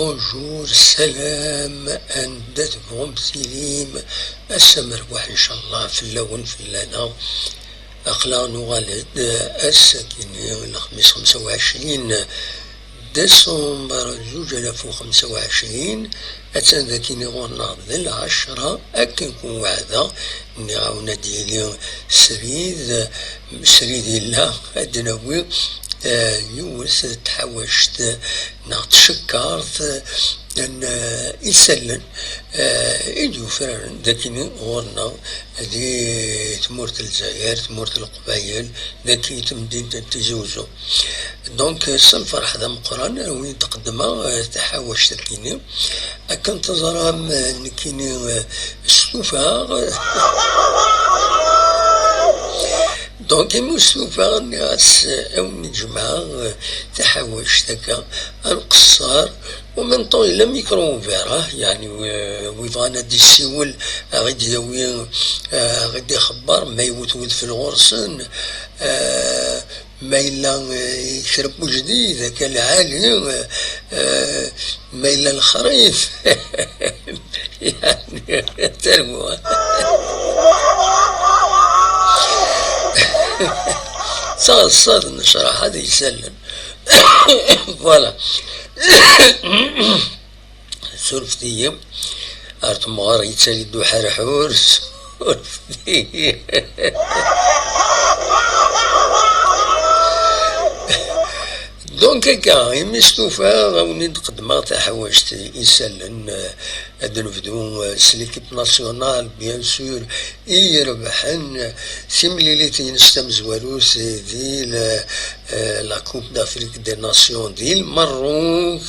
بونجور سلام أندت بغم سليم السمر بوح إن شاء الله في اللون في اللنا أقلا نغالد الساكنين الخميس 25 ديسمبر 2025 أتان ذاكيني غورنا ذي العشرة أكن كون وعدا ني غاونا ديالي سريد الله أدناوي يوس تحوشت نغتشكرت أن يسلن إديو فرن ذاكيني غورنا ذي تمورت الجزائر تمورت القبايل ذاكي تمدين تزوزو دونك الفرح هذا مقران وين تقدمه تحوشت كيني أكن تزرام كيني السوفا دونك المستوفى الناس أو نجمع تحوشتك القصار ومن طويل لم يكرهوا فيره يعني ويبغانا دي السيول غادي يداوي غادي يخبر ما يوتود في الغرسن ما إلا يشرب جديد كالعالي ما إلا الخريف يعني ترموا صاد نشرح هذا يسلم فوالا سولفتي أرت مغار يتسالي دو حرحور سولفتي دونك هكا يمستوفى غاوني نقدمها تحوايج يسلن هاد نبدو سليكيب ناسيونال بيان سور يربحن سيمليليتي نستمزوروس دي لا كوب دافريك دي ناسيون دي المروك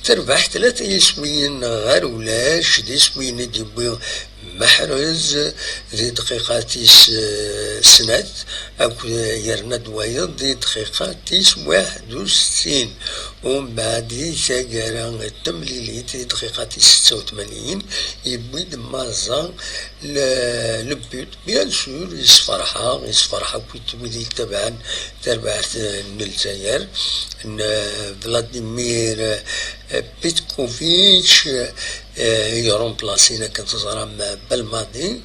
تربح 3 يسوين غير ولاش دي سوين ديبو محرز ذي دقيقاتيس سنات أو يرنا دوايض ذي دقيقاتيس 61 ومن بعد تاقرا التمليليت ذي دقيقاتيس 86 يبيد مازا لبيت بيان سور يسفرحا كنت بدي تبعا تربعت الجزائر فلاديمير بيتكوفيتش يرومبلاسينا كنتظرا بالماضي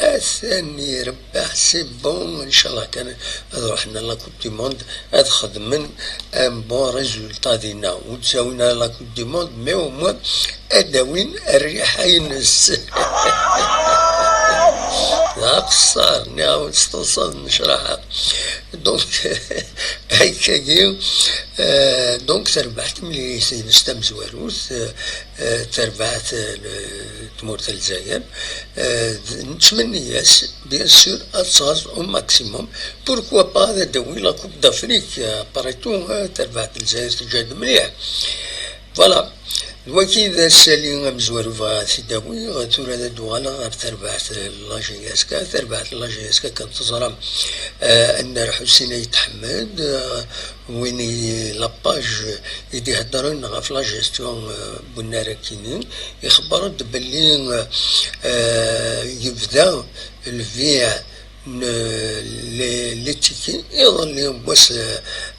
الثاني ربح سي بون ان شاء الله كان روحنا لا كوب دي موند خدمن ان بون ريزولتا دينا وتساوينا لا كوب دي موند مي او موان اداوين الريحه ينس لا قصار نعاود نستوصل نشرحها دونك هكاكي دونك تربحت ملي نستمز واروث تربحت تمورت الجزائر نتمنى بيان سور اتصاز او ماكسيموم بوركوا با هذا دوي لا كوب دافريك باريتو تربحت الجزائر تجاد مليح فوالا الوكيل السالي مزوارو فا سيداوي غاتورا دا دوالا غير تربحت لاجياسكا كنتظرا ان حسين يتحمد وين لاباج يدي هدرن غا في لاجيستيون بنارا كينين يخبرت بلي يبدا الفيع لتيكي يظل يوم بس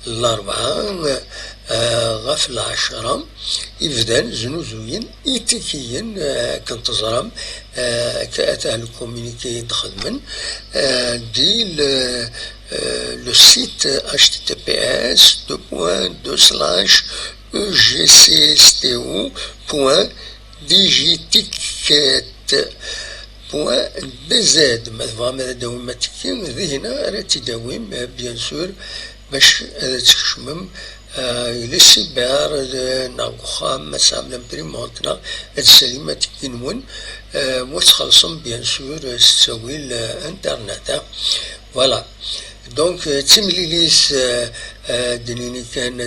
الأربعة غاف 10 يبدا زنوزوين يتيكيين كنتظرم كأتاه الكومينيكي دخدمن دي لو سيت https://egcs.2/digiticket.bz ماذا دوماتيكين ذهنا راه تداوم بيان سور باش تكشمم للسبار ناوخام مسام لمبريمونتنا السليمة كينون وتخلصم بيان سور تساوي الانترنت فوالا دونك تمليليس دنيني كان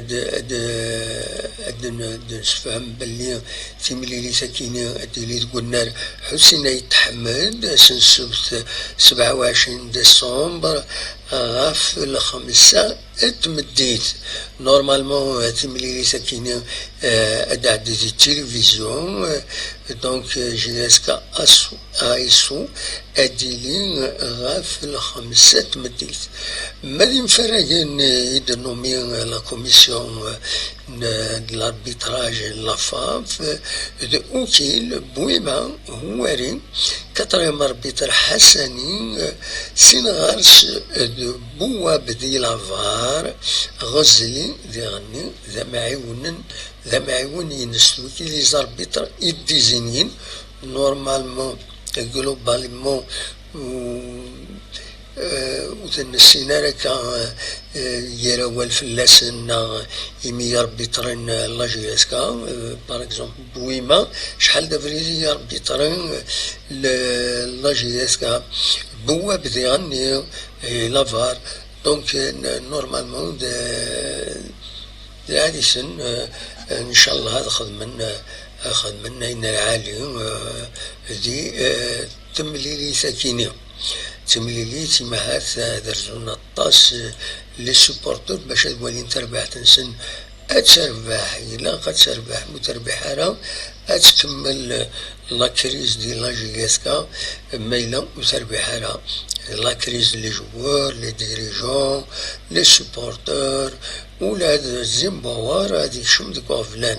نفهم باللي تمليليس كيني ديلي قلنا حسين يتحمد سن السبت 27 ديسمبر غاف الخمسة تمديت نورمالمون تمليليس كيني ادعد دي التلفزيون دونك جلسكا ايسو اديلي غاف الخمسة تمديت مادي مفرقين يد nommé la commission de l'arbitrage la FAF de Oukil Bouima Houari quatrième arbitre Hassani Sinarch de Bouab de Lavar Ghazali Dirni Zamaïounin Sluki les arbitres ils désignent normalement globalement وذن السينارة كان يراول في اللسن يمي يربطرن لاجيسكا باغ اكزومبل بويما شحال دافريزي يربطرن لاجيسكا بوا بدي غني لافار دونك نورمالمون هادي سن ان شاء الله هذا اخذ منا ان العالي دي تمليلي ساكينه تمليلي تيما هات درزونا الطاس لي سوبورتور باش تولي تربح تنسن اتربح الا قد تربح متربح راه اتكمل لا كريز دي لاجيسكا ميلا وتربح راه لا كريز لي جوار لي ديريجون لي سوبورتور ولا زيمبوار هذيك شوم ديك فلان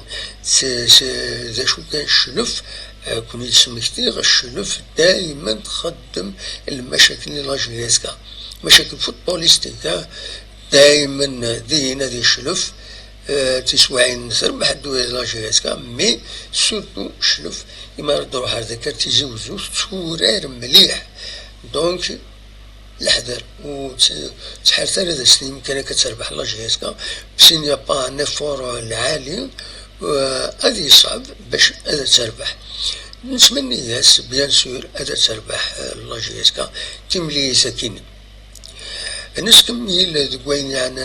ذا شو كان الشلف كون يسمكتي الشلف دائما تخدم المشاكل لاجيسكا مشاكل فوتبوليستيكا دائما دينا دي الشلف تسوعين تربح الدوله لاجيسكا مي سورتو شلف يما ردوا هذاك تيزوزو تورير مليح دونك الحذر وتحرث هذا السنين يمكن كتربح لاجيسكا بسين يا با نفور العالي هذه صعب باش هذا تربح نتمنى ياس بيان سور هذا تربح لاجيسكا تملي ساكن نسكمل دوين يعني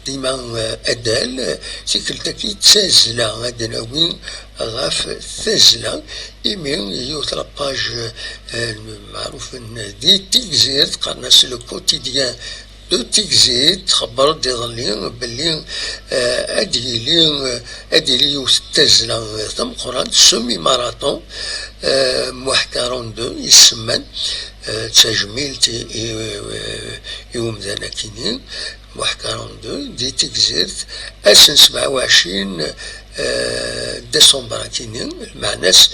ديما أدال سيكلتكي تسازلا هذا وين غاف تسازلا إيمين يوث لاباج معروف دي تيكزير قناص لو كوتيديان دو تيكزيت خبر دي ظلين بلي اديلي يستزلا ثم قران سمي ماراثون موح 42 يسمن تجميل يوم ذانا كينين موح 42 دي تيكزيت اسن 27 ديسمبر كينين المعناس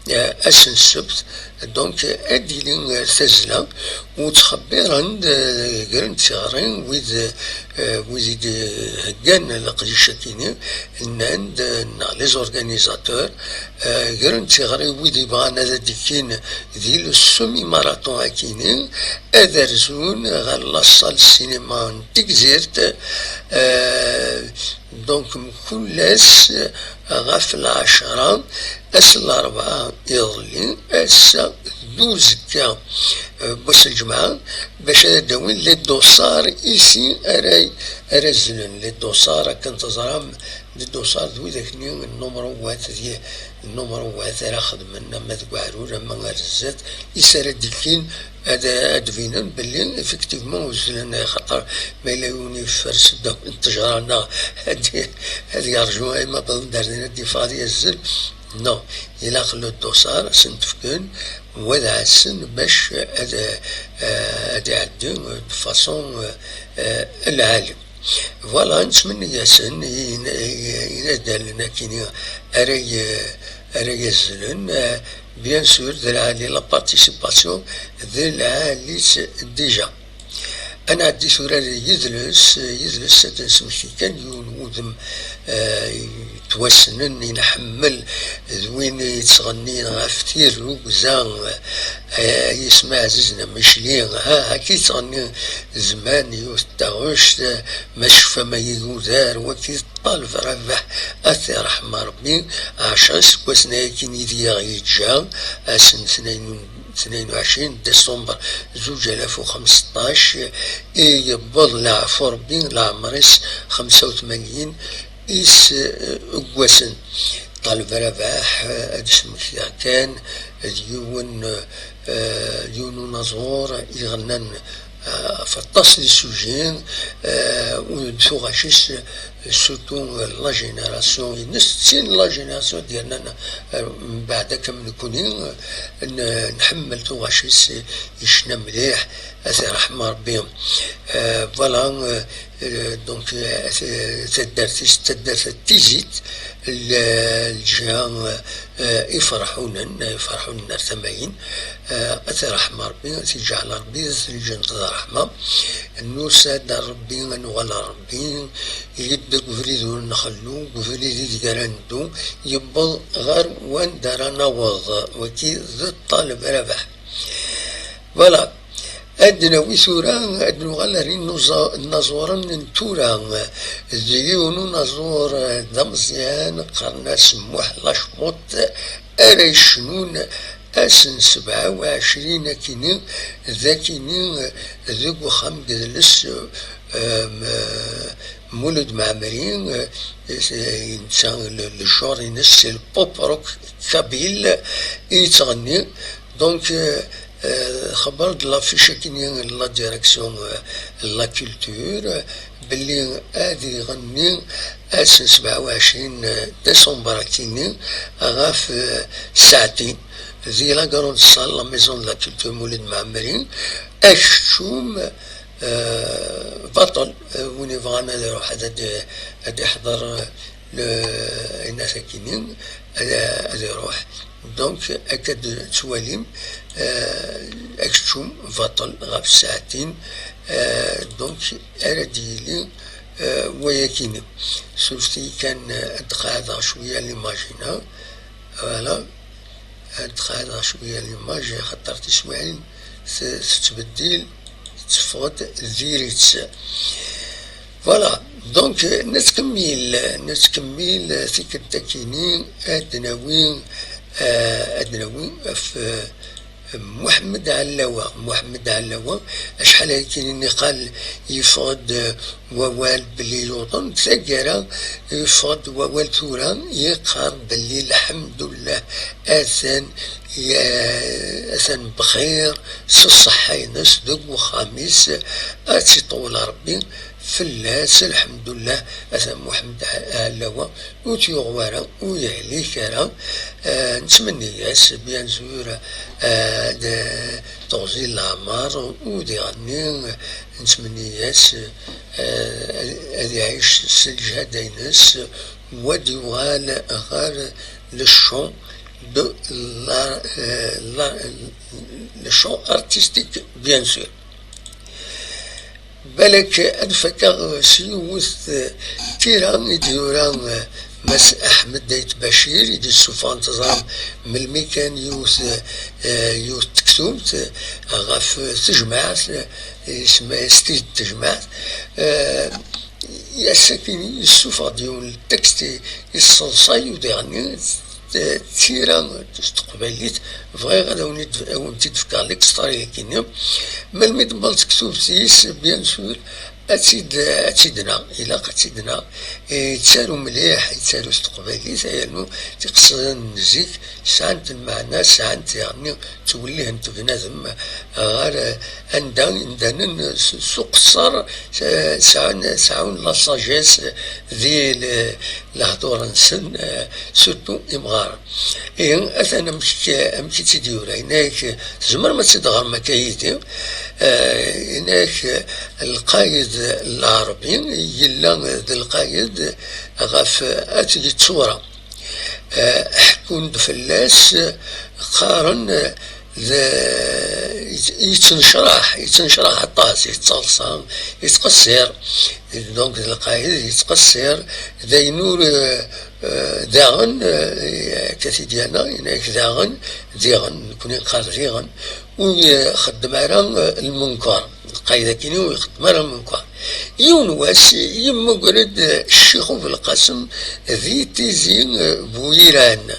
اسن السبت دونك اديلين تزلا وتخبرن قرن تغرين ويد هكان لقديشة كينين عند لي زورغانيزاتور قرن تغرين ويد يبغانا ذا ديكين ذي السومي ماراثون كينين ادرزون غير لاصال السينما تكزيرت دونك كلاس غاف العشرة اس الأربعة يظلين اس 12 كا بوس الجمعة باش داوين لي دوصار إيسي أرزلن لي دوصار كنتظرهم لي دوصار ذوي ذاك النمروات ديال النمروات راه خدمنا ما تقعروا ما غرزات يسار ديكين هذا ادفينن بلي افكتيفمون وزلنا خاطر ما يلاوني فرس انتجرنا هذه يرجوها ما بندرنا دي فاضي الزل نو الى خلو الدوسار سنتفكن وذا السن باش هذا يعدي بفاصون العالم فوالا نتمنى ياسن ينادى لنا كاين اري الزلن بيان سور ذا العالي لا بارتيسيباسيون ذا العالي ديجا انا عندي صورة يجلس تنسمشي كان يوذم يتوسنن ينحمل ذوين يتغني غافتير وزان يسمع ززنا مشلين هاكي تغني زمان يستغش مشفى ما يغوذار وكي طالب ربح أثي رحمة ربي عشان سكوسنا كين يدي يتجا سنة 22 ديسمبر 2015 يبض لعفو ربي لعمرس 85 إيس أقوسن طالب رباح أدسمك كان ديون نزور يغنن فالتصل السجين وندفو غاشيس سورتو لا جينيراسيون نسين لا جينيراسيون ديالنا من بعد كم نكونين نحمل توغاشيس يشنا مليح أثي رحمة ربي فوالا دونك تدرت تيزيت الجهة يفرحونا ثماين أثي رحمة ربي تجعل ربي الجنة رحمة نوساد ربي نغلى ربي يدك فريدو نخلو فريدو ديالندو يبل غير وان دار نوض وكي ذو الطالب ربح فوالا أدنى ويثورا أدنى غالرين نزورا نتورا زيونو نزور دمزيان قرناس محلشموت أريشنون أسن 27 كينين ذاكينين ذوق خام جلس مولد معمرين إنسان الجور ينس البوب روك كابيل يتغني دونك خبر لافيش كينين لا ديريكسيون لا كولتور باللي هادي غني أسن 27 ديسمبر كينين غاف ساعتين زي لا غرون سال لا ميزون لا كولتور مولد معمرين أشوم بطل وني فغانا يروح هذا يحضر الناس كينين هذا يروح دونك أكد تواليم أكشوم بطل غاف ساعتين دونك أرديلي وياكيني سوستي كان أدخل شوية ليماجينا فوالا أدخل شوية ليماجي خطرت إسماعيل تتبدل تفقد زيريتس فوالا دونك نتكمل ثيك التكينين أدناوين في محمد علاوة شحال هيكين قال يفقد ووال بلي يوطن تسكر يفقد ووال ثورا يقهر بلي الحمد لله أثن بخير الصحة ينس دوك وخامس أتي طول ربي فلاس الحمد لله أثن محمد علاوة وتيغوارا ويعلي كرا نتمنى ياس بيان زور تغزي العمار ودي غني نتمنى ياس أذي يعيش سلجها داينس ودي وغال غار للشون de le chant artistique bien sûr بالك أدفكر سيوث تيران يديوران مس أحمد ديت بشير يدي السوفان تظام من الميكان يوث تكتومت غاف تجمعات اسمها ستيج تجمعات يسكني السوفا ديون التكست الصنصاي وديعني تيران تستقبليت فغي غادا ونتي تفكر لك ستاري كينيا ملمي دمال تكتب سيس بيان سور أتيدنا إلا قتيدنا يتسالو مليح يتسالو استقبالي سيالو تقصد نزيك ساعات المعنى ساعات يعني توليه انت بنادم غير عندنا سوق الصار ساعون لا ساجيس ذي الهضور نسن سورتو إمغار أثنا مشي تديورا هناك زمر ما تدغر مكايدي هناك القايد العربي يلا ذا القايد غاف أتجي تصورة حكون فلاس قارن يتنشرح الطاس يتصلصان يتقصر دونك القايد يتقصر ذا ينور داغن كثي ديالنا هناك داغن نكون نقال ديغن ويخدم على المنكر القايدة كيني ويخدم على المنكر يونواس يمقرد الشيخ في القسم ذي تيزين بويران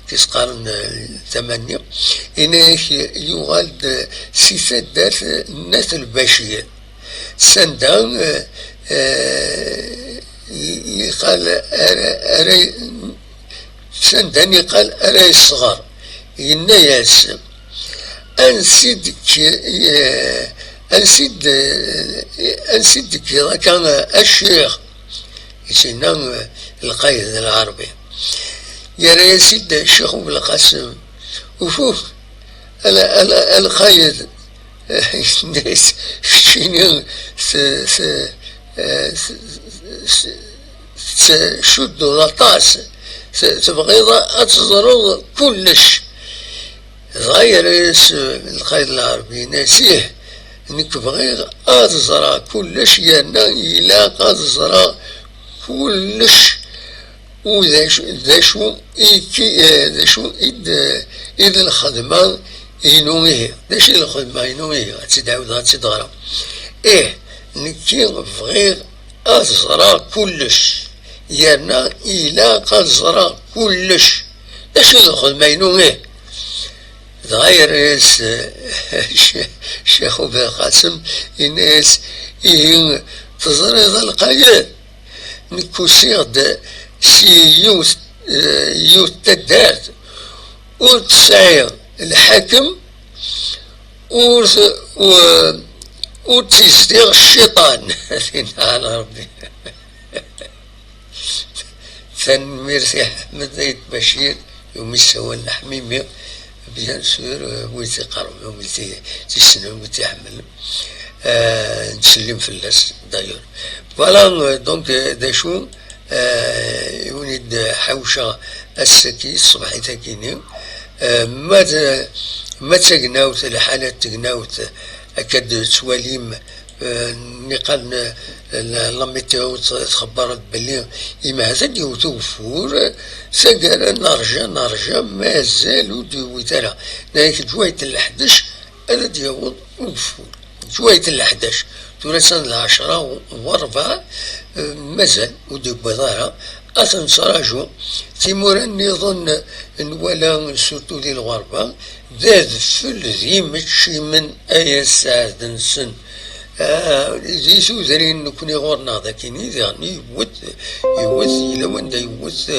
كيسقارن 8 هناك يغالد سيفات دارت الناس البشير سندان يقال سندان يقال أراي الصغار يناياس أنسيد كي كان الشيخ يسينا القايد العربي يا سيد الشيخ بالقاسم وفوف القايد الناس شنو شدوا لطاس تبغي تزرو كلش غير القايد العربي ناسيه انك بغي تزرع كلش يانا الى تزرع كلش وذا شو إذا الخدمة ينويه داش الخدمة ينويه تدعو تدغرا نكي بغي أزرع كلش يانا إلا أزرع كلش داش الخدمة ينويه غير الشيخ بالقاسم الناس تزرع القايد نكوسيغ سي يوث تدارت وتسعير الحكم وتزديغ الشيطان على ربي ميرسي أحمد زيد بشير يوم يسوى الحميمي بيان سور ويتي قرب يوم تيسنو ويتي يحمل نسلم في اللاس دايور فوالا دونك دا شو يولد حوشة السكي الصباحي تاكيني ما تقناوت الحالات تقناوت أكاد تواليم نقال لاميتيو تخبرت بلي إما هذا ديوتو فور سقال نرجع مازال وديوي ترى نايك جواية الحدش هذا ديوت وفور جواية الحدش تورسان العشرة وربعة مازال ودي بضارة أتنصراجو تيموران يظن أن ولا سورتو دي الغربة ذات فل متشي من أي سعد نسن زي سوزرين نكوني غورنا ذاكيني يعني يوث إلا وين دا يوث